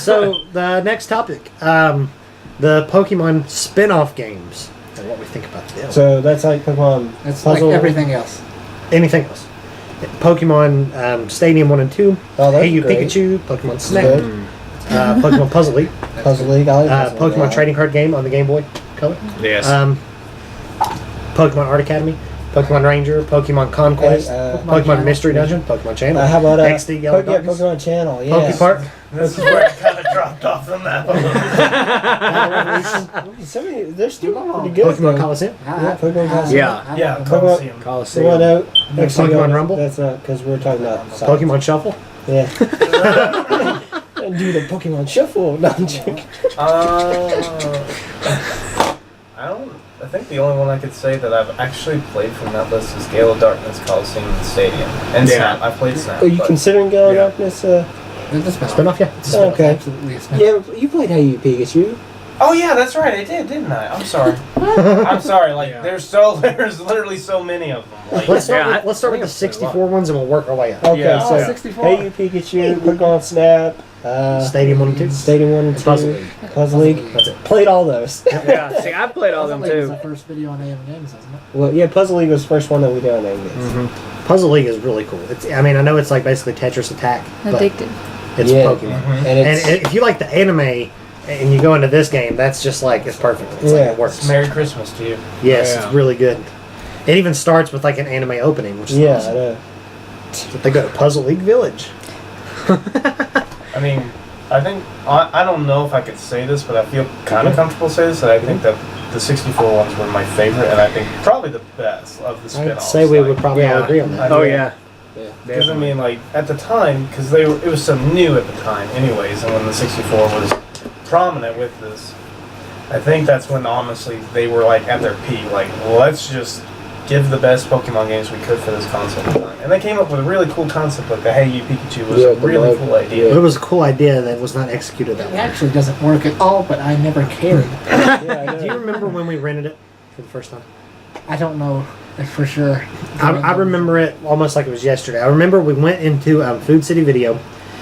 So the next topic, the Pokemon Spinoff games, and what we think about them. So that's like Pokemon. It's Puzzle. like everything else. Anything else? Pokemon Stadium 1 and 2. Oh, that's Hey You great. Pikachu. Pokemon Snap. Good. Pokemon Puzzle League. Puzzle League. I like Puzzle Pokemon League. Trading Card Game on the Game Boy Color. Yes. Pokemon Art Academy. Pokemon Ranger. Pokemon Conquest. Hey, Pokemon Mystery Dungeon. Pokemon Channel. How about XD Gale of Darkness. Pokemon Channel? Yeah. Pokepark. This is where it kind of dropped off from that one. They're still pretty good. Pokemon Coliseum. Yeah, Pokemon Coliseum. Yeah. Yeah, Coliseum. Coliseum. What out? Pokemon Rumble. That's not because we're talking about Pokemon Shuffle. Yeah. Do the Pokemon Shuffle. No, I'm joking. I think the only one I could say that I've actually played from that list is Gale of Darkness, Coliseum, and Stadium. And Snap. I played Snap. Are you considering Gale of Darkness? It's a Spinoff, yeah. It's a spinoff, Okay. absolutely a spinoff. Yeah, you played Hey You Pikachu. Oh yeah, that's right. I did, didn't I? I'm sorry. I'm sorry. Like there's literally so many of them. Like, Let's start with the 64 ones and we'll work our way up. Okay, Yeah. so 64. Hey You Pikachu, Pokemon Snap, Stadium 1 and 2. Stadium 1 and 2, Puzzle League. Puzzle League. That's it. Played all those. Yeah. See, I've played all them Puzzle League was too. the first video on AMDs, wasn't it? Well, yeah, Puzzle League was the first one that we did on English. Puzzle League is really cool. I know it's like basically Tetris Attack, but Addicted. it's Yeah. Pokemon. And And if you like the anime and you go into this game, that's just like, it's perfect. It's like, it works. Merry Christmas to you. Yes, Yeah. it's really good. It even starts with like an anime opening, which is yeah, I awesome. know. So they go to Puzzle League Village. I mean, I think I don't know if I could say this, but I feel kind of comfortable saying this. That I think that the 64 ones were my favorite, and I think probably the best of the spin-offs. I'd say we Like, would probably all agree on that. Oh yeah. Because I mean, like at the time, because it was so new at the time, anyways, and when the 64 was prominent with this, I think that's when honestly they were like at their peak. Like, let's just give the best Pokemon games we could for this console at the time, and they came up with a really cool concept. Like the Hey You Pikachu was a really cool idea. But it was a cool idea that was not executed that It way. actually doesn't work at all, but I never cared. Do you remember when we rented it for the first time? I don't know for sure. I remember it almost like it was yesterday. I remember we went into Food City Video,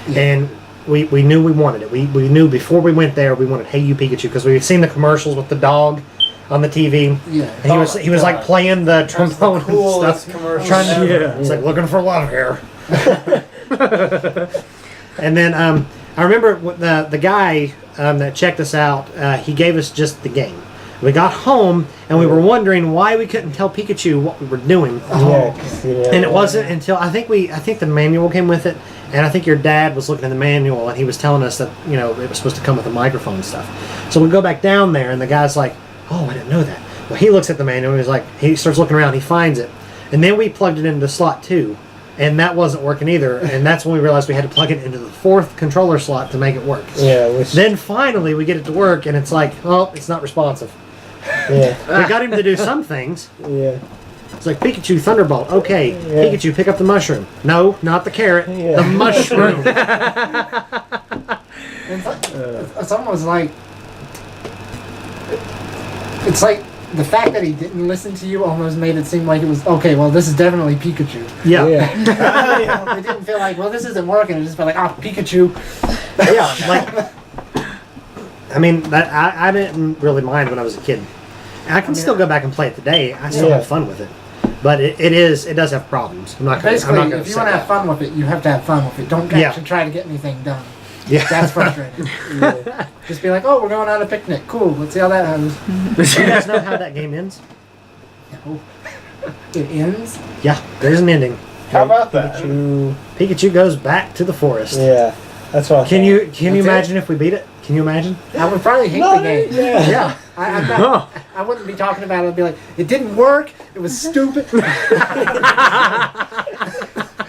and we knew we wanted it. We knew before we went there we wanted Hey You Pikachu because we had seen the commercials with the dog on the TV. Yeah. And he was like playing the trombone and Coolest stuff. commercial Trying to, ever. It's like looking for love here. And then I remember the guy that checked us out. He gave us just the game. We got home and we were wondering why we couldn't tell Pikachu what we were doing. And it wasn't until I think the manual came with it, and I think your dad was looking at the manual and he was telling us that it was supposed to come with a microphone and stuff. So we go back down there and the guy's like, "Oh, I didn't know that." Well, he looks at the manual and he's like, he starts looking around, he finds it, and then we plugged it into slot 2, and that wasn't working either. And that's when we realized we had to plug it into the 4th controller slot to make it work. Yeah. Then finally we get it to work, and it's like, oh, it's not responsive. Yeah. We got him to do some things. Yeah. It's like, Pikachu, Thunderbolt. Okay, Yeah. Pikachu, pick up the mushroom. No, not the carrot. Yeah. The mushroom. It's almost like it's like the fact that he didn't listen to you almost made it seem like it was okay. Well, this is definitely Pikachu. Yeah. Yeah. It didn't feel like, well, this isn't working. It just felt like, oh, Pikachu. Yeah, like, I mean, I didn't really mind when I was a kid. I can still go back and play it today. I still have fun with it. But it does have problems. I'm not gonna, Basically, I'm not if you want to have fun with it, you have to have fun with it. Don't actually try to get anything done. Yeah. That's frustrating. Just be like, oh, we're going on a picnic. Cool. Let's see how that goes. Do you guys know how that game ends? No. It ends? Yeah, there's an ending. How about that? Pikachu goes back to the forest. Yeah. That's what. Can you imagine if we beat it? Can you imagine? I would probably hate the game. Yeah. I wouldn't be talking about it. I'd be like, it didn't work. It was stupid.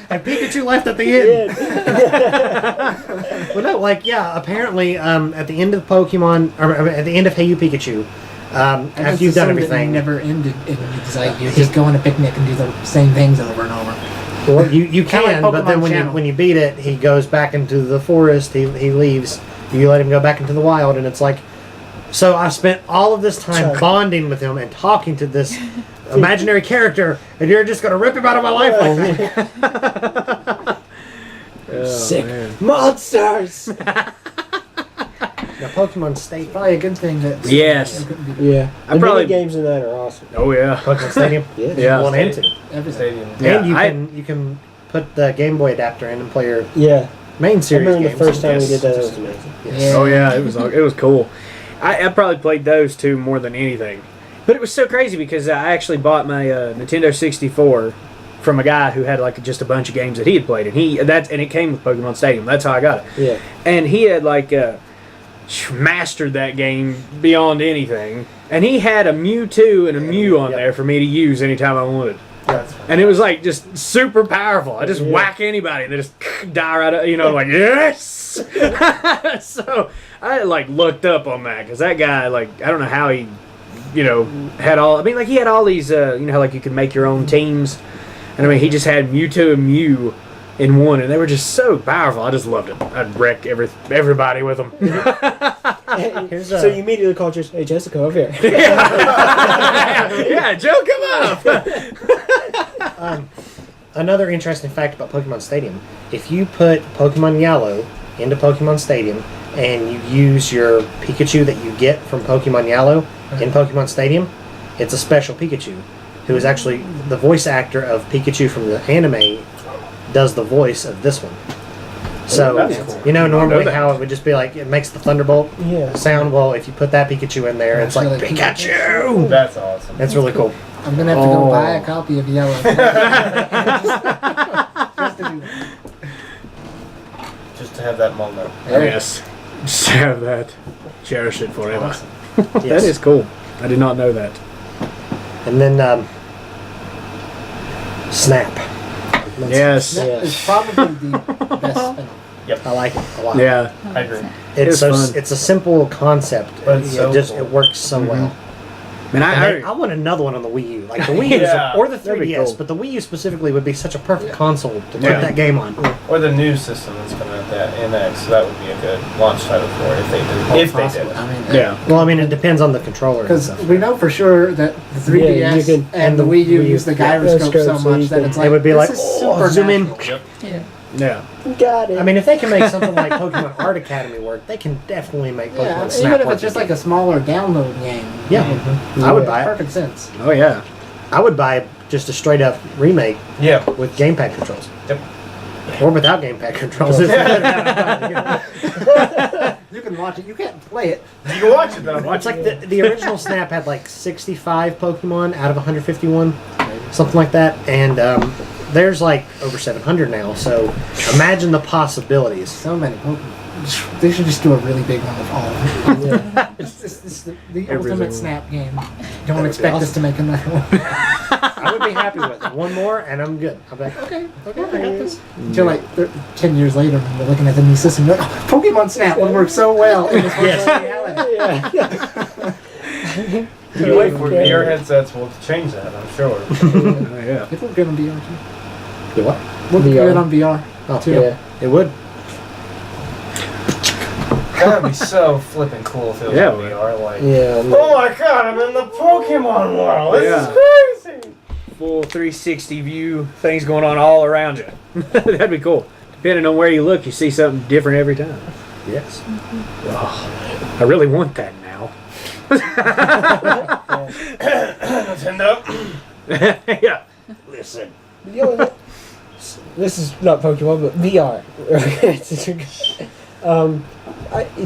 And Pikachu left at the end. Well, no, apparently at the end of Pokemon, or at the end of Hey You Pikachu, after you've done everything. It never ended. It's like you just go on a picnic and do the same things over and over. Well, you can, like but then when you beat it, he goes back into the forest, he leaves, you let him go back into the wild, and it's like, so I spent all of this time bonding with him and talking to this imaginary character, and you're just going to rip him out of my life like that. Sick monsters. Now, Pokemon Stadium. Probably a good thing that. Yes. you couldn't do Yeah. I The probably- mini games in that are awesome. Oh yeah. Pokemon Stadium. Yes. Yeah. 1 and 2. everything. Stadium. Yeah, And you can put the Game Boy adapter in and play your Yeah. main I series remember games. the first time we Yes. did that. That was amazing. Yes. Oh yeah, it was cool. I probably played those two more than anything. But it was so crazy because I actually bought my Nintendo 64 from a guy who had like just a bunch of games that he had played, and it came with Pokemon Stadium. That's how I got it. Yeah. And he had like mastered that game beyond anything, and he had a Mewtwo and a Mew on there for me to use anytime I wanted. That's fun. And it was like just super powerful. I just whack anybody and they just die right out, like, yes! So I like looked up on that because that guy, like, I don't know how he, had all, he had all these, how like you could make your own teams. And he just had Mewtwo and Mew in one, and they were just so powerful. I just loved it. I'd wreck everybody with them. So you immediately called just, hey, Jessica, over here. Yeah, Joe, come up! Another interesting fact about Pokemon Stadium: if you put Pokemon Yellow into Pokemon Stadium and you use your Pikachu that you get from Pokemon Yellow in Pokemon Stadium, it's a special Pikachu who is actually the voice actor of Pikachu from the anime. Does the voice of this one. So, that's cool. normally that. how it would just be like, it makes the Thunderbolt Yeah. sound. Well, if you put that Pikachu in there, it's like, Actually, like Pikachu! That's awesome. That's really cool. I'm gonna have to go buy a copy of Yellow. Just to do that. Just to have that moment. Yes. Just have that. Cherish it forever. Awesome. That Yes. is cool. I did not know that. And then, Snap. Yes. That is probably the best spin-off. I like it a lot. Yeah. I agree. It's It's fun. it's a simple concept. But it's so cool. It works so well. And I want another one on the Wii U. Like the Wii U Yeah. or the That'd be 3DS, cool. but the Wii U specifically would be such a perfect console to put Yeah. that game on. Or the new system that's coming at that NX. That would be a good launch title for it if they did. If they did. I mean, Yeah. Well, it depends on the controller. and because stuff. we know for sure that the 3DS Yeah, you can- and the Wii U use the yeah, gyroscope so gyroscope, so much you that can- it's like it would be this like, is oh, zoom in. supernatural. Yep. Yeah. Got it. I mean, if they can make something like Pokemon Art Academy work, they can definitely make Pokemon Yeah, Snap even if work it's just again. like a smaller download game. Yeah. I would buy it. Perfect sense. Oh, yeah. I would buy just a straight up remake Yeah. with gamepad controls. Yep. Or without gamepad controls. You can watch it. You can't play it. You can watch it though. It's like the original Snap had like 65 Pokemon out of 151, something like that, and there's like over 700 now. So imagine the possibilities. So many Pokemon. They should just do a really big one with all of them. Yeah. It's the Every ultimate single Snap game. That Don't would be expect us awesome. to make another one. I would be happy with it. One more, and I'm good. I'll be like, okay, I got this. Until like 10 years later, when we're looking at the new system, you're like, oh, Pokemon Snap would work so well in this virtual reality. Yeah. You wait for VR headsets will change that, I'm sure. Oh, yeah. It looked good on VR too. Do what? Looked VR. good on VR. Oh, too. Yeah. it would. That would be so flipping cool if it was Yeah, in it would. VR. Like, Yeah. oh my god, I'm in the Pokemon world. This Yeah. is crazy. Full 360 view, things going on all around you. That'd be cool. Depending on where you look, you see something different every time. Yes. Oh, I really want that now. Nintendo. Yeah. Listen. You know, this is not Pokemon, but VR.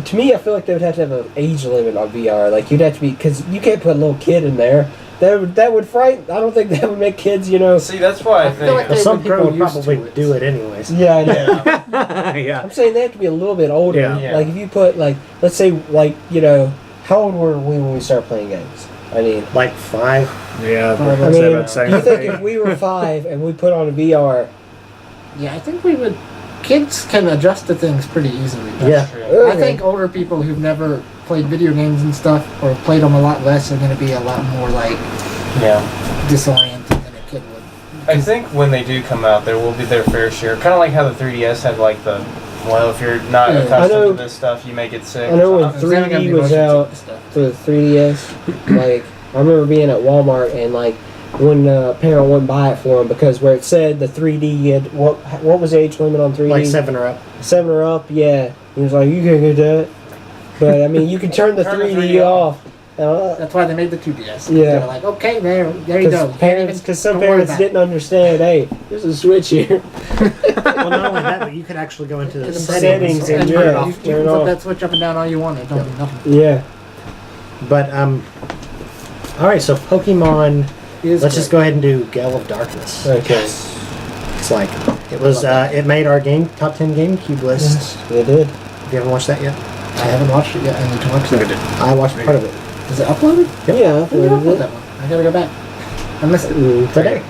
To me, I feel like they would have to have an age limit on VR. Like you'd have to be, because you can't put a little kid in there. That would frighten. I don't think that would make kids. See, that's why I I feel like think. they Some would people grow would used probably to it. do it anyways. Yeah, I know. Yeah. Yeah. I'm saying they have to be a little bit older. Yeah. Yeah. Like if you put let's say how old were we when we started playing games? I mean, Like 5. Yeah. I I I'd say mean, about the same do you think thing. if we were 5 and we put on a VR? Yeah, I think we would. Kids can adjust to things pretty easily. Yeah. I think older people who've never played video games and stuff, or played them a lot less, are going to be a lot more like Yeah. disoriented than a kid would. I think when they do come out, there will be their fair share. Kind of like how the 3DS had like the, well, if you're not Yeah. accustomed I know- to this stuff, you may get sick. I know or when something. There's gonna be 3D was motion out sickness stuff. for the 3DS. Like I remember being at Walmart and like when a parent wouldn't buy it for him because where it said the 3D had what was the age limit on 3D? Like 7 or up. 7 or up. Yeah, he was like, "You can't get that." But I mean, you can turn the Turn the 3D 3D off. That's why they made the 2DS. Yeah. They're like, okay, there you go. Because some parents didn't understand. Hey, there's a switch here. Well, not only that, but you could actually go into the settings settings and and turn it yeah. off. You can flip that switch up and down all you want. It don't do nothing. Yeah. But all right. So Pokemon. It Let's just go ahead and do Gale of Darkness. Okay. It's like it was. It made our top 10 GameCube list. It did. Have you haven't watched that yet? I haven't watched it yet. I need to watch it. I watched part of it Is it uploaded? Yeah. I didn't upload that one. I gotta go back. I missed it. today.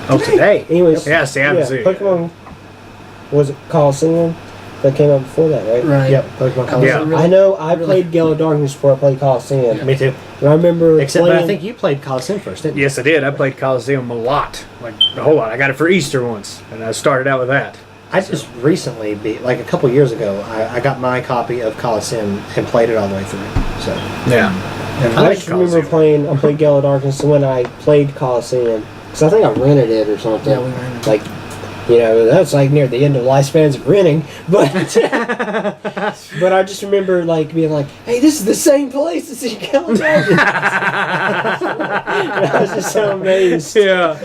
Oh, today. Anyways. Yeah, see, I haven't seen it. Pokemon. Was it Coliseum? That came out before that, right? Right. Yep. Pokemon Coliseum. Yeah. I know I played Gale of Darkness before I played Coliseum. Me too. And I remember Except, playing, but I think you played Coliseum first, didn't you? Yes, I did. I played Coliseum a lot. Like, a whole lot. I got it for Easter once, and I started out with that. I just recently, like a couple years ago, I got my copy of Coliseum and played it all the way through. So Yeah. I just remember I played Gale of Darkness when I played Coliseum. Because I think I rented it or something. Yeah, we rented it. Like, you know, that's like near the end of lifespans of renting. But but I just remember like being like, hey, this is the same place as in Gale of Darkness. And I was just so amazed. Yeah.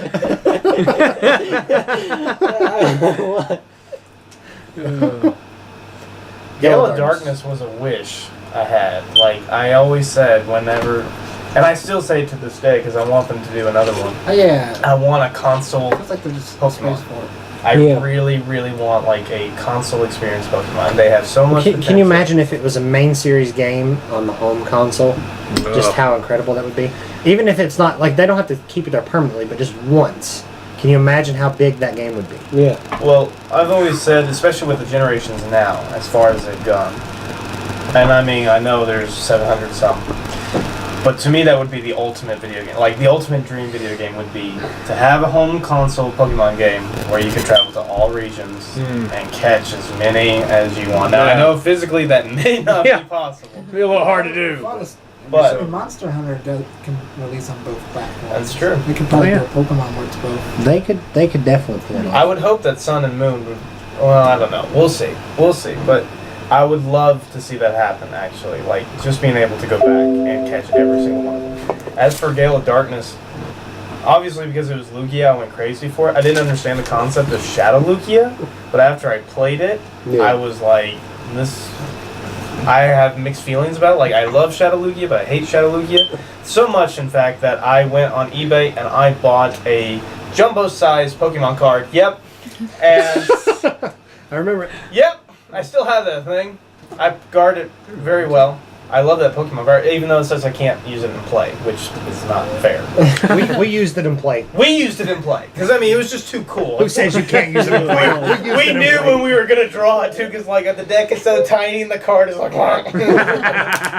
Gale of Darkness was a wish I had. Like, I always said whenever, and I still say it to this day because I want them to do another one. Oh, yeah. I want a console. Looks like they're just Pokemon. space for it. I Yeah. really, really want like a console experience Pokemon. They have so much can you potential. imagine if it was a main series game on the home console? Just how incredible that would be. Even if it's not like they don't have to keep it there permanently, but just once. Can you imagine how big that game would be? Yeah. Well, I've always said, especially with the generations now, as far as they've gone, and I mean, I know there's 700 something, but to me that would be the ultimate video game. Like, the ultimate dream video game would be to have a home console Pokemon game where you can travel to all regions and catch as many as you want. Now, I know physically that may not be possible, It'd be a little hard to do. but Monster Hunter can release on both platforms. That's true. They could probably yeah. do a Pokemon where it's both. They could definitely pull it off. I would hope that Sun and Moon would. Well, I don't know. We'll see. But I would love to see that happen. Actually, like just being able to go back and catch every single one of them. As for Gale of Darkness, obviously because it was Lugia, I went crazy for it. I didn't understand the concept of Shadow Lugia, but after I played it, I was like, this. I have mixed feelings about it. Like, I love Shadow Lugia, but I hate Shadow Lugia. So much, in fact, that I went on eBay and I bought a jumbo-sized Pokemon card. Yep. And, I remember it. yep, I still have that thing. I guard it very well. I love that Pokemon card, even though it says I can't use it in play, which is not fair. we used it in play. We used it in play, because, I mean, it was just too cool. Who says you can't use it in play? We knew when we were gonna draw it too, because like the deck is so tiny and the card is like, it's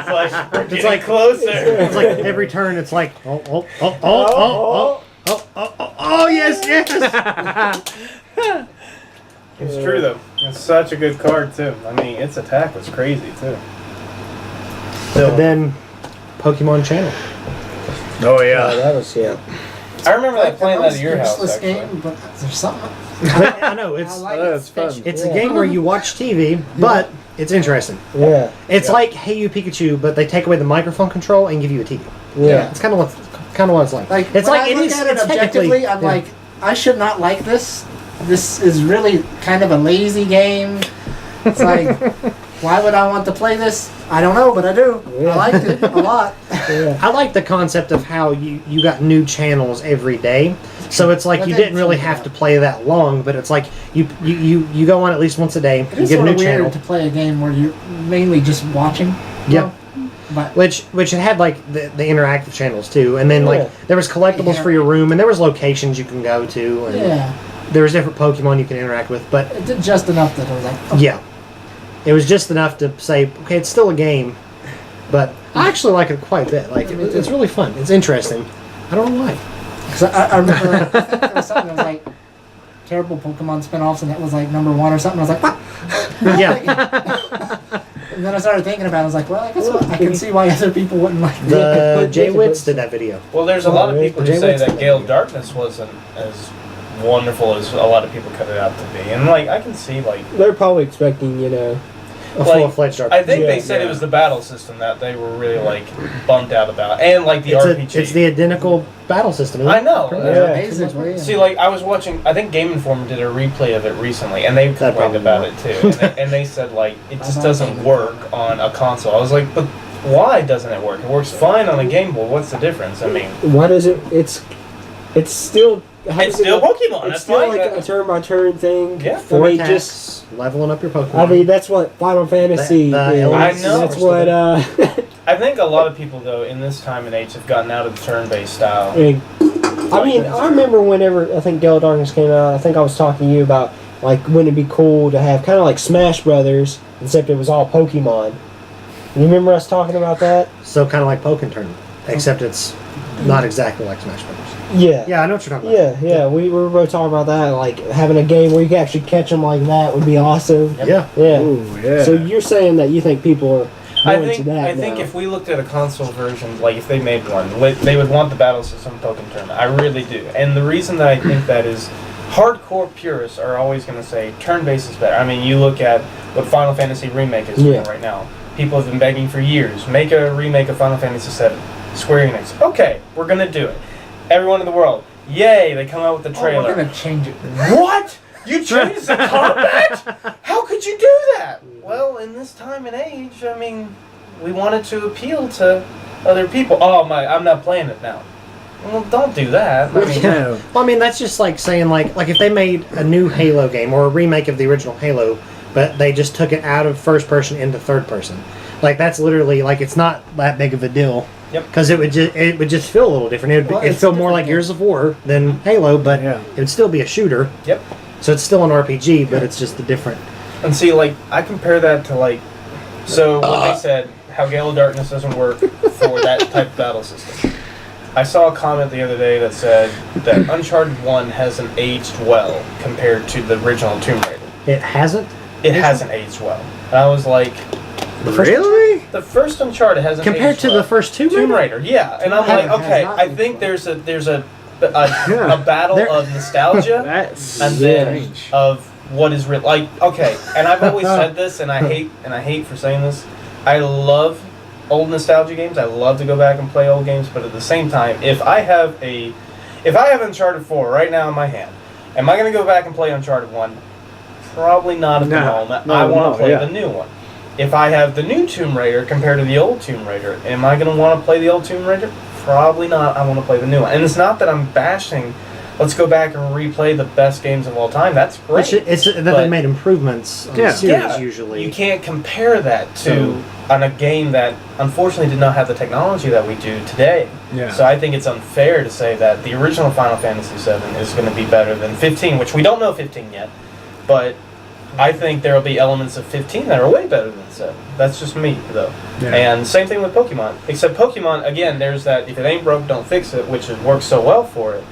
like we're getting like closer. It's like every turn. It's like oh yes. It's true though. It's such a good card too. I mean, its attack was crazy too. But then Pokemon Channel. Oh, yeah. that was I remember that playing that at your house. Useless Actually. game, but there's something. I know it's I like that's it. fun. Special. it's a game where you watch TV, but it's interesting. Yeah. It's like Hey You Pikachu, but they take away the microphone control and give you a TV. Yeah. It's kind of what it's like. Like it's when like I look it is at it it's objectively, technically- I'm yeah. like, I should not like this. This is really kind of a lazy game. It's like, why would I want to play this? I don't know, but I do. Yeah. I liked it a lot. I like the concept of how you got new channels every day. So it's like But you then didn't really some- have to play that long, but it's like you go on at least once a day. It You is get a sort new of weird channel. to play a game where you're mainly just watching. Yeah. But Which it had like the interactive channels too, and then Yeah. like there was collectibles for your room, and there was locations you can go to, and yeah, there was different Pokemon you can interact with. But it did just enough that I was like, oh, yeah, it was just enough to say, okay, it's still a game, but I actually like it quite a bit. Like it's really fun. It's interesting. I don't know why. Because I remember, I think there was something that was like terrible Pokemon Spinoffs, and that was like #1 or something. I was like, what? Yeah, And then I started thinking about it. I was like, well, I guess I can see why other people wouldn't like it. the Jay Witz did that video. Well, there's a lot of people who Jay say Witz that did Gale that of Darkness wasn't as wonderful as a lot of people cut it out to be, and like I can see like They're probably expecting, you know. A like, full-fledged RPG. I think they Yeah, said yeah. it was the battle system that they were really like bummed out about, and like the It's, RPG. it's the identical battle system. Isn't I it? know. Pretty Yeah. much. Basically. See, like I was watching, I think Game Informer did a replay of it recently, and they complained probably about won't. it too. And they said like it just thought doesn't Game work on a console. I was like, but why doesn't it work? It works fine on a Game Boy. What's the difference? I mean, Why does it? It's still. how it's does it still work? Pokemon. It's That's still fine. like a turn by turn thing. Yeah. I Four mean, attacks, just. leveling up your Pokemon. I mean, that's what Final Fantasy. The is. elements I know. That's what. I think a lot of people though in this time and age have gotten out of the turn-based style. I mean, I remember whenever I think Gale of Darkness came out. I think I was talking to you about like wouldn't it be cool to have kind of like Smash Brothers, except it was all Pokemon. You remember us talking about that? So kind of like Pokken Tournament, except it's not exactly like Smash Brothers. Yeah. Yeah, I know what you're talking about. Yeah. We were both talking about that. Like having a game where you can actually catch them like that would be awesome. Yeah. Yeah. Ooh, yeah. So you're saying that you think people are I more into think that I think now. if we looked at a console version, like if they made one, they would want the battle system Pokemon Tournament. I really do. And the reason that I think that is hardcore purists are always going to say turn-based is better. I mean, you look at what Final Fantasy Remake is doing right now. People have been begging for years, make a remake of Final Fantasy VII. Square Enix. Okay, we're going to do it. Everyone in the world, yay, they come out with the Oh, trailer. we're gonna change it. What? You changed the combat? How could you do that? Well, in this time and age, I mean, we wanted to appeal to other people. Oh my, I'm not playing it now. Well, don't do that. I mean, No. Well, I mean, that's just like saying like if they made a new Halo game or a remake of the original Halo, but they just took it out of first person into third person. Like that's literally like it's not that big of a deal. Yep. Because it would just feel a little different. Well, It'd it's feel a more like different Gears of War than Halo, but Yeah. it would still be a shooter. Yep. So it's still an RPG, but it's just a different. And see, like, I compare that to, like, so when they said how Gale of Darkness doesn't work for that type of battle system. I saw a comment the other day that said that Uncharted 1 hasn't aged well compared to the original Tomb Raider. It hasn't. It hasn't aged well. And I was like, Really? the first Uncharted hasn't Compared aged to well. the first Tomb Tomb Raider? Raider, yeah. And I'm Tomb like, Raider has okay, not I aged think well. there's a battle There- of nostalgia That's and then strange. of what is real. Like, okay, and I've always said this, and I hate for saying this. I love old nostalgia games. I love to go back and play old games, but at the same time, if I have Uncharted 4 right now in my hand, am I going to go back and play Uncharted 1? Probably not at the No, moment. no, I want no, to play yeah. the new one. If I have the new Tomb Raider compared to the old Tomb Raider, am I going to want to play the old Tomb Raider? Probably not. I want to play the new one. And it's not that I'm bashing. Let's go back and replay the best games of all time. That's great. It's that But- they made improvements on Yeah. the series Yeah, usually. You can't compare that to on a game that unfortunately did not have the technology that we do today. Yeah. So I think it's unfair to say that the original Final Fantasy VII is going to be better than 15, which we don't know 15 yet. But I think there will be elements of 15 that are way better than 7. That's just me, though. Yeah. And same thing with Pokemon. Except Pokemon, again, there's that if it ain't broke, don't fix it, which works so well for it.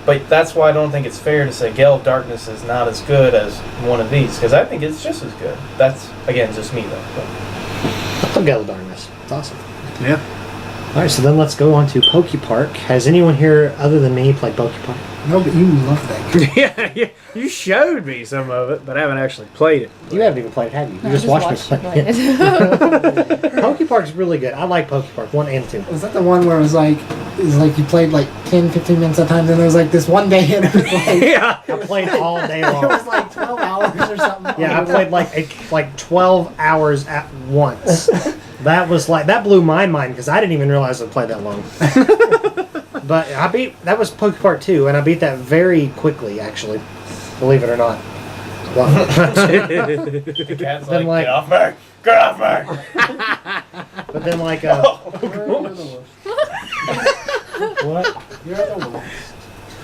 But that's why I don't think it's fair to say Gale of Darkness is not as good as one of these, because I think it's just as good. That's, again, just me, though. But Oh, Gale of Darkness. It's awesome. Yeah. All right, so then let's go on to Poke Park. Has anyone here other than me played Poke Park? No, but you love that game. Yeah, you showed me some of it, but I haven't actually played it. You haven't even played it, have you? You No, I just watched me you play it. Poke Park's really good. I like Poke Park 1 and 2. Was that the one where it was like you played like 10, 15 minutes at a time, then there was like this one day and it was like Yeah. I played all day it long. was like 12 hours or something. Yeah, I played like 12 hours at once. That blew my mind because I didn't even realize I played that long. But that was Poke Park 2, and I beat that very quickly, actually. Believe it or not. Well, the cat's Then, like, like- get off me! Get off me! but then like You're the worst. what? You're the worst.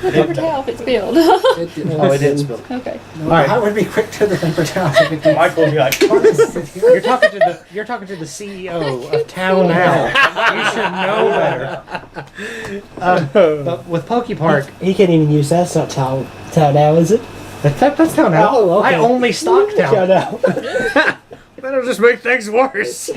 Paper towel if it's spilled. It didn't. Oh, it did spill. Okay. No, All right. I would be quick to the paper towel if it did. Michael would be like, You're talking to the CEO of Town Now. You should know better. But with Poke Park, He can't even use that. That's not Town now, is it? that's Town Now. Oh, okay. I only stock Town Town. now. That'll just make things worse.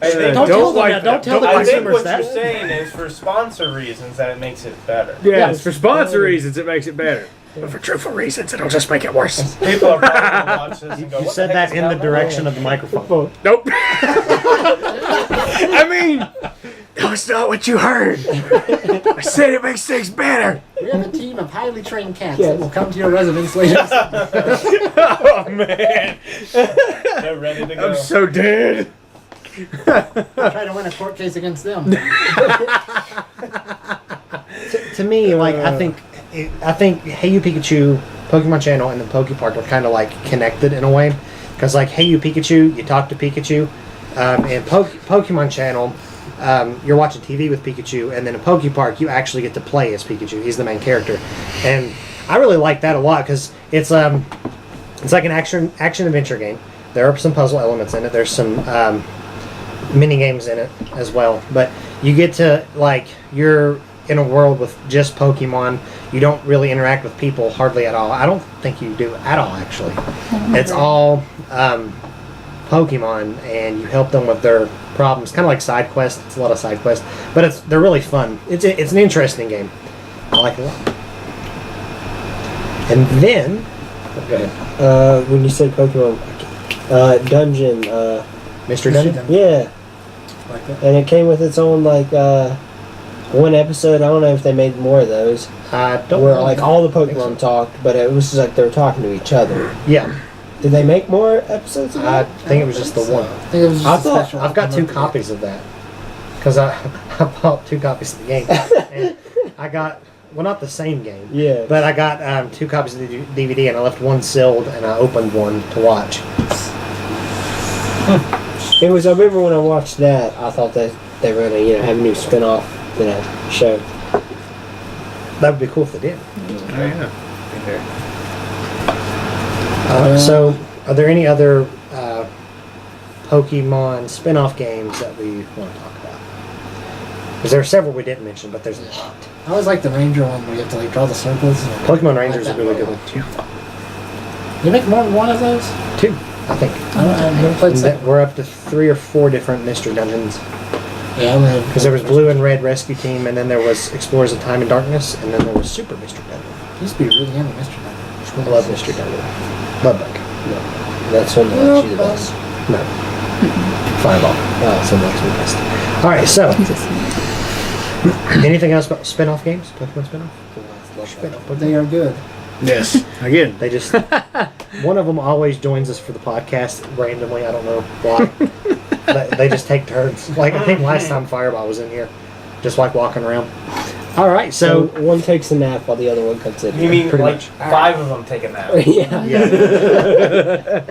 I think, Don't tell them like that. Don't tell the I think consumers what that. you're saying is for sponsor reasons that it makes it better. Yeah, Yes. for sponsor reasons, it makes it better. But for truthful reasons, it'll just make it worse. People are probably gonna watch this and go, You "What said the heck that is in the down there?" direction of the microphone. Nope. I mean, that was not what you heard. I said it makes things better. We have a team of highly trained cats Yes. that will come to your residence later. Oh man, They're ready to go. I'm so dead. Try to win a court case against them. To me, like I think Hey You Pikachu, Pokemon Channel, and the Poke Park are kind of like connected in a way, because like Hey You Pikachu, you talk to Pikachu, and Pokemon Channel, you're watching TV with Pikachu, and then in Poke Park you actually get to play as Pikachu. He's the main character, and I really like that a lot because it's like an action adventure game. There are some puzzle elements in it. There's some mini games in it as well, but you get to like you're in a world with just Pokemon. You don't really interact with people hardly at all. I don't think you do at all, actually. It's all Pokemon, and you help them with their problems. Kind of like side quests. It's a lot of side quests, but they're really fun. It's an interesting game. I like it a lot. And then, when you said Pokemon, Dungeon, Mr. Dungeon. yeah, Like that. and it came with its own like one episode. I don't know if they made more of those. I don't Where know. like all the think Pokemon so. talked, but it was just like they were talking to each other. Yeah, Did they make more episodes of I that? think it was just the one. I think it was just I a thought- special. I've got 2 copies of that because I bought 2 copies of the game, and I got not the same game, Yeah. but I got 2 copies of the DVD, and I left one sealed, and I opened one to watch. It was. I remember when I watched that, I thought that they were gonna, have a new spin-off to that show. That would be cool if they did. Oh yeah. So, are there any other Pokemon spin-off games that we want to talk about? Because there are several we didn't mention, but there's a lot. I always like the Ranger one where you have to like draw the circles. And Pokemon Rangers is I a like really that good one. one. You make more than one of those? 2, I think. I've never played And second. we're up to 3 or 4 different Mystery Dungeons. Yeah, I'm gonna. Because there was Blue and Red Rescue Team, and then there was Explorers of Time and Darkness, and then there was Super Mystery Dungeon. Used to be really into Mystery Dungeon. I love Mystery Dungeon. Bloodbug. No, that's one that likes you the best. No. Fireball. So much the best. Alright, so, He's a snake. anything else about spin-off games? Pokemon spin-off? But they are good. Yes. Again. They just, one of them always joins us for the podcast randomly. I don't know why. They just take turns. Like, I think last time Fireball was in here, just like walking around. All right, So so one takes a nap while the other one comes in. You mean Pretty like much. 5 of them take a nap? yeah. yeah.